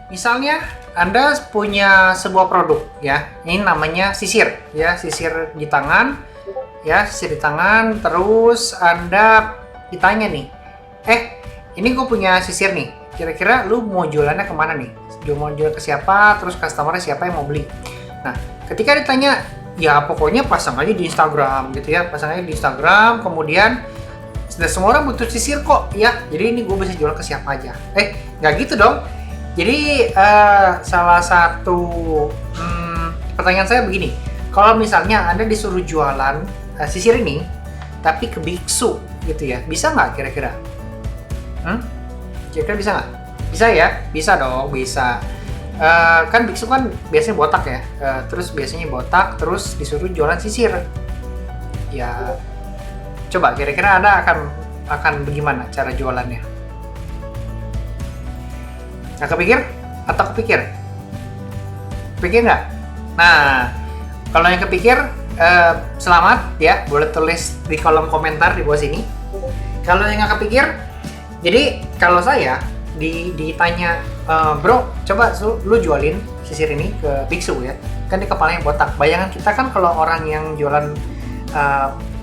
Misalnya Anda punya sebuah produk ya, ini namanya sisir ya, sisir di tangan ya, sisir di tangan. Terus Anda ditanya nih, ini gue punya sisir nih, kira-kira lu mau jualannya kemana nih? Mau jual ke siapa? Terus customer siapa yang mau beli? Nah, ketika ditanya, ya pokoknya pasang aja di Instagram gitu ya, pasang aja di Instagram, kemudian semua orang butuh sisir kok ya, jadi ini gue bisa jual ke siapa aja. Nggak gitu dong. Jadi salah satu pertanyaan saya begini, kalau misalnya Anda disuruh jualan sisir ini, tapi ke biksu gitu ya, bisa nggak kira-kira? Kira-kira bisa nggak? Bisa ya? Bisa dong, bisa. Kan biksu kan biasanya botak ya, terus biasanya botak, terus disuruh jualan sisir. Ya, coba kira-kira Anda akan bagaimana cara jualannya? Nggak kepikir? Atau kepikir? Kepikir nggak? Nah, kalau yang kepikir, selamat ya, boleh tulis di kolom komentar di bawah sini. Kalau yang nggak kepikir, jadi kalau saya ditanya, bro, coba lu jualin sisir ini ke biksu ya, kan di kepalanya botak. Bayangan kita kan kalau orang yang jualan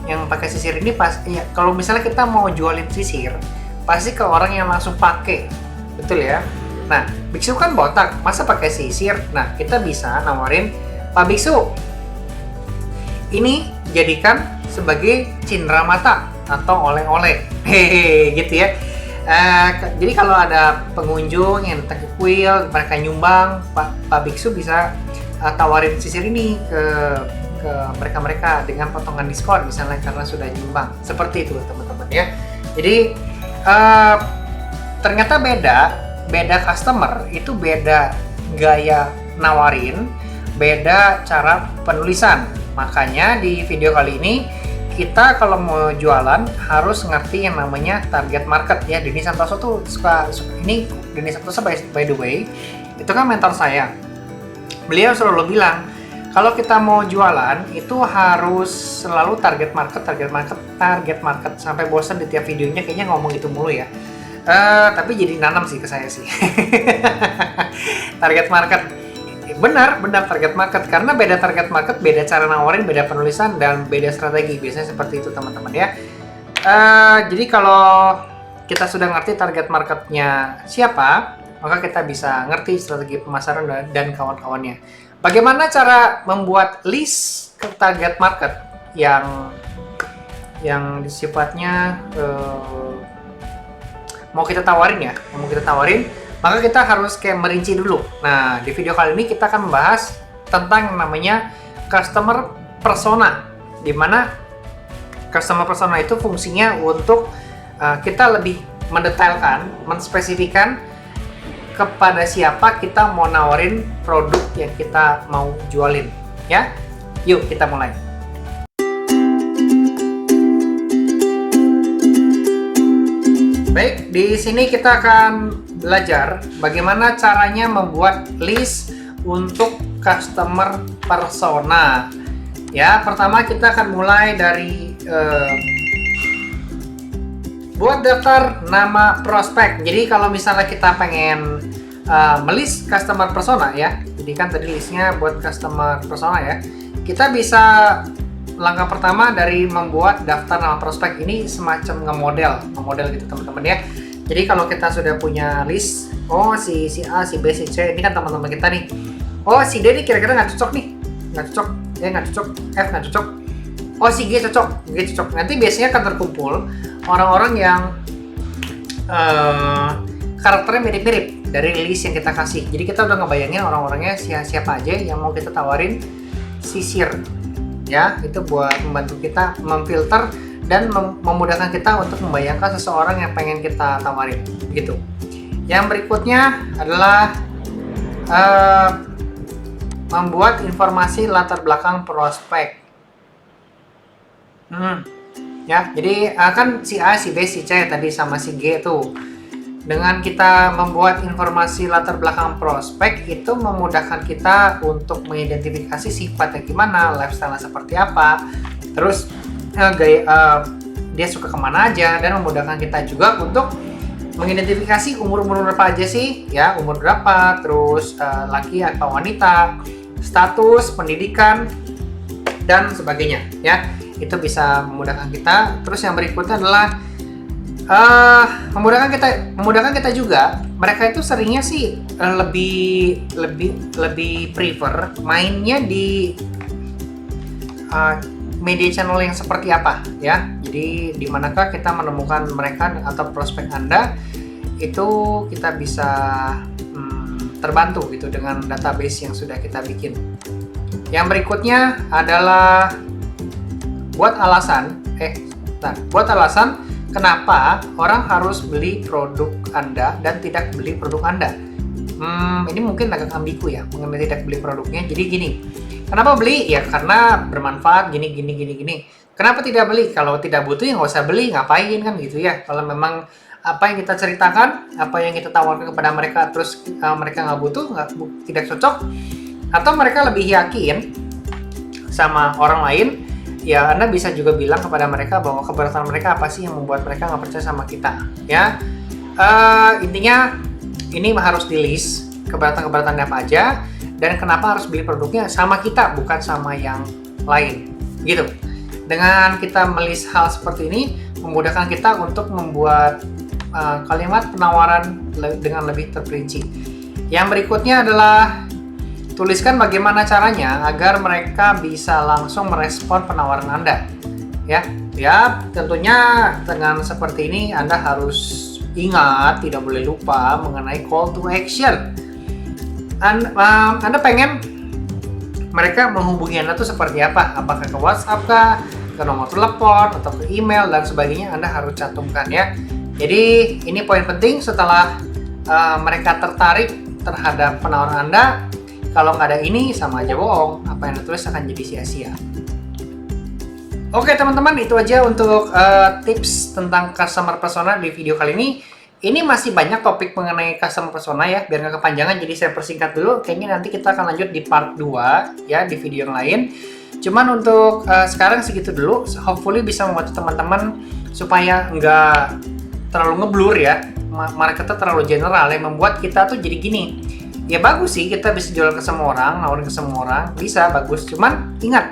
yang pakai sisir ini ya, kalau misalnya kita mau jualin sisir, pasti ke orang yang langsung pakai, betul ya. Nah, biksu kan botak, masa pakai sisir? Nah, kita bisa nawarin, Pak Biksu, ini jadikan sebagai cindera mata atau oleh-oleh, hehehe, gitu ya. Jadi kalau ada pengunjung yang datang ke kuil, mereka nyumbang, Pak Biksu bisa tawarin sisir ini ke mereka dengan potongan diskon misalnya karena sudah nyumbang. Seperti itu teman-teman ya. Jadi ternyata beda customer itu beda gaya nawarin, beda cara penulisan. Makanya di video kali ini kita kalau mau jualan harus ngerti yang namanya target market ya. Denny Santoso tuh suka ini, Denny Santoso by the way, itu kan mentor saya. Beliau selalu bilang kalau kita mau jualan itu harus selalu target market sampai bosan di tiap videonya kayaknya ngomong itu mulu ya. Tapi jadi nanam sih ke saya sih. Target market. Benar target market, karena beda target market, beda cara nawarin, beda penulisan, dan beda strategi. Biasanya seperti itu teman-teman ya. Jadi kalau kita sudah ngerti target marketnya siapa, maka kita bisa ngerti strategi pemasaran dan kawan-kawannya. Bagaimana cara membuat list ke target market yang sifatnya mau kita tawarin, maka kita harus kayak merinci dulu. Nah, di video kali ini kita akan membahas tentang yang namanya customer persona, di mana customer persona itu fungsinya untuk kita lebih mendetailkan, menspesifikan kepada siapa kita mau nawarin produk yang kita mau jualin. Ya, yuk kita mulai. Baik, di sini kita akan belajar bagaimana caranya membuat list untuk customer persona. Ya, pertama kita akan mulai dari buat daftar nama prospek. Jadi kalau misalnya kita pengen melist customer persona ya, jadi kan tadi listnya buat customer persona ya, kita bisa langkah pertama dari membuat daftar nama prospek. Ini semacam ngemodel gitu teman-teman ya. Jadi kalau kita sudah punya list, si A, si B, si C, ini kan teman-teman kita nih. Si D nih kira-kira nggak cocok nih, nggak cocok, nggak cocok, F nggak cocok. Si G cocok, Nanti biasanya akan terkumpul orang-orang yang karakternya mirip-mirip dari list yang kita kasih. Jadi kita udah ngebayangin orang-orangnya siapa aja yang mau kita tawarin sisir. Ya, itu buat membantu kita memfilter dan memudahkan kita untuk membayangkan seseorang yang pengen kita tawarin gitu. Yang berikutnya adalah membuat informasi latar belakang prospek. Ya, jadi kan si A, si B, si C tadi sama si G tuh. Dengan kita membuat informasi latar belakang prospek itu memudahkan kita untuk mengidentifikasi sifatnya gimana, lifestyle seperti apa, terus dia suka kemana aja, dan memudahkan kita juga untuk mengidentifikasi umur berapa aja sih, ya, umur berapa, terus laki atau wanita, status, pendidikan, dan sebagainya, ya. Itu bisa memudahkan kita. Terus yang berikutnya adalah memudahkan kita juga. Mereka itu seringnya sih lebih prefer mainnya di media channel yang seperti apa, ya. Jadi di manakah kita menemukan mereka atau prospek Anda, itu kita bisa terbantu gitu dengan database yang sudah kita bikin. Yang berikutnya adalah buat alasan kenapa orang harus beli produk Anda dan tidak beli produk Anda. Ini mungkin agak ambigu ya mengenai tidak beli produknya. Jadi gini, kenapa beli? Ya karena bermanfaat, gini. Kenapa tidak beli? Kalau tidak butuh ya nggak usah beli, ngapain kan gitu ya. Kalau memang apa yang kita ceritakan, apa yang kita tawarkan kepada mereka, terus mereka nggak butuh, tidak cocok, atau mereka lebih yakin sama orang lain, ya Anda bisa juga bilang kepada mereka bahwa keberatan mereka apa sih yang membuat mereka nggak percaya sama kita, ya. Intinya ini harus di list keberatan-keberatan apa aja dan kenapa harus beli produknya sama kita, bukan sama yang lain, gitu. Dengan kita melis hal seperti ini memudahkan kita untuk membuat kalimat penawaran dengan lebih terperinci. Yang berikutnya adalah tuliskan bagaimana caranya agar mereka bisa langsung merespon penawaran Anda. Ya, tentunya dengan seperti ini Anda harus ingat, tidak boleh lupa mengenai call to action. Anda pengen mereka menghubungi Anda tuh seperti apa? Apakah ke WhatsApp kah, ke nomor telepon, atau ke email dan sebagainya? Anda harus cantumkan, ya. Jadi ini poin penting setelah mereka tertarik terhadap penawaran Anda. Kalau nggak ada ini sama aja bohong, apa yang ditulis akan jadi sia-sia. Oke teman-teman, itu aja untuk tips tentang customer persona di video kali ini. Ini masih banyak topik mengenai customer persona ya, biar nggak kepanjangan, jadi saya persingkat dulu. Kayaknya nanti kita akan lanjut di part 2 ya, di video yang lain. Cuman untuk sekarang segitu dulu, hopefully bisa membantu teman-teman supaya nggak terlalu ngeblur ya, marketnya terlalu general yang membuat kita tuh jadi gini. Ya bagus sih, kita bisa jual ke semua orang, nawarin ke semua orang, bisa, bagus. Cuman ingat,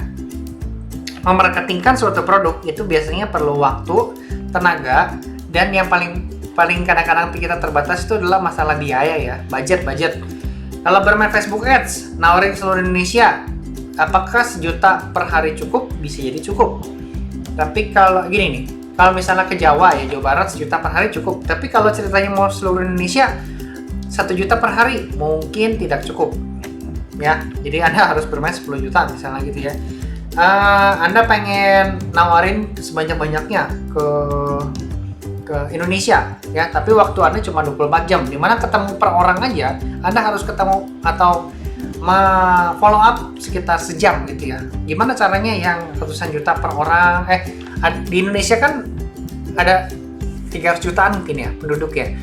memarketingkan suatu produk itu biasanya perlu waktu, tenaga, dan yang paling kadang-kadang kita terbatas itu adalah masalah biaya ya, budget. Kalau bermain Facebook Ads, nawarin seluruh Indonesia, apakah 1 juta per hari cukup? Bisa jadi cukup. Tapi kalau gini nih, kalau misalnya ke Jawa ya, Jawa Barat 1 juta per hari cukup. Tapi kalau ceritanya mau seluruh Indonesia, 1 juta per hari mungkin tidak cukup. Ya, jadi Anda harus bermain 10 juta misalnya gitu ya. Anda pengen nawarin sebanyak-banyaknya ke Indonesia ya, tapi waktu Anda cuma 24 jam, dimana ketemu per orang aja Anda harus ketemu atau follow up sekitar sejam gitu ya. Gimana caranya yang ratusan juta per orang? Di Indonesia kan ada 300 jutaan mungkin ya penduduk ya.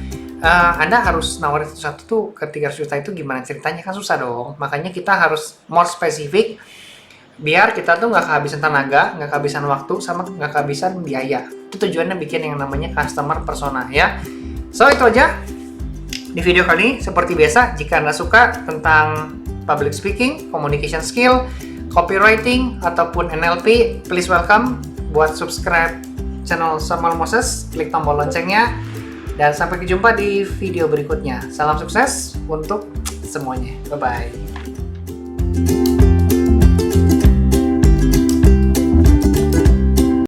Anda harus nawarin satu tuh ke 300 juta itu gimana ceritanya, kan susah dong. Makanya kita harus more spesifik biar kita tuh nggak kehabisan tenaga, nggak kehabisan waktu, sama nggak kehabisan biaya. Itu tujuannya bikin yang namanya customer persona ya. So itu aja di video kali ini. Seperti biasa, jika Anda suka tentang public speaking, communication skill, copywriting, ataupun NLP, please welcome buat subscribe channel Samuel Moses, klik tombol loncengnya, dan sampai jumpa di video berikutnya. Salam sukses untuk semuanya. Bye-bye.